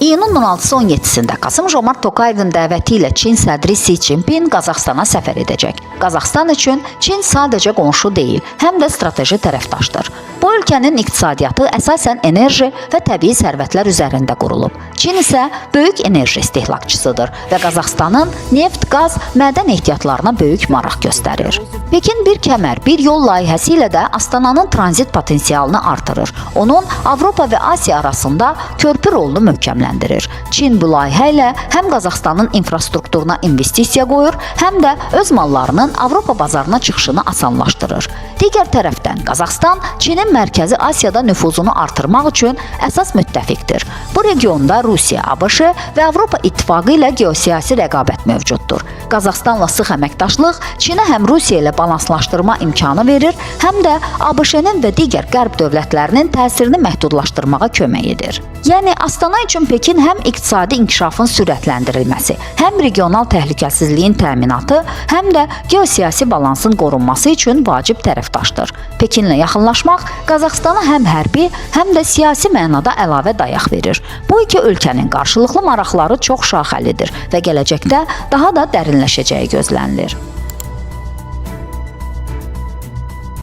İyunun 16-sı 17-sində Qasım-Jomart Tokayevin dəvəti ilə Çin sədri Si Jinping Qazaxstana səfər edəcək. Qazaxstan üçün Çin sadəcə qonşu deyil, həm də strateji tərəfdaşdır. Bu ölkənin iqtisadiyyatı əsasən enerji və təbii sərvətlər üzərində qurulub. Çin isə böyük enerji istehlakçısıdır və Qazaxstanın neft, qaz, mədən ehtiyatlarına böyük maraq göstərir. Pekin bir kəmər, bir yol layihəsi ilə də Astananın tranzit potensialını artırır. Onun Avropa və Asiya arasında körpü rolunu möhkəmləndirir. Çin bu layihə ilə həm Qazaxstanın infrastrukturuna investisiya qoyur, həm də öz mallarının Avropa bazarına çıxışını asanlaşdırır. Digər tərəfdən Qazaxstan Çinin Mərkəzi Asiyada nüfuzunu artırmaq üçün əsas müttəfiqdir. Bu regionda Rusiya, ABŞ və Avropa İttifaqı ilə geosiyasi rəqabət mövcuddur. Qazaxstanla sıx əməkdaşlıq Çinə həm Rusiya ilə balanslaşdırma imkanı verir, həm də ABŞ-nin və digər qərb dövlətlərinin təsirini məhdudlaşdırmağa kömək edir. Yəni Astana üçün Pekin həm iqtisadi inkişafın sürətləndirilməsi, həm regional təhlükəsizliyin təminatı, həm də geosiyasi balansın qorunması üçün vacib tərəfdaşdır. Pekinlə yaxınlaşmaq Qazaxstana həm hərbi, həm də siyasi mənada əlavə dayaq verir. Bu iki ölkənin qarşılıqlı maraqları çox şaxəlidir və gələcəkdə daha da dərinləşəcəyi gözlənilir.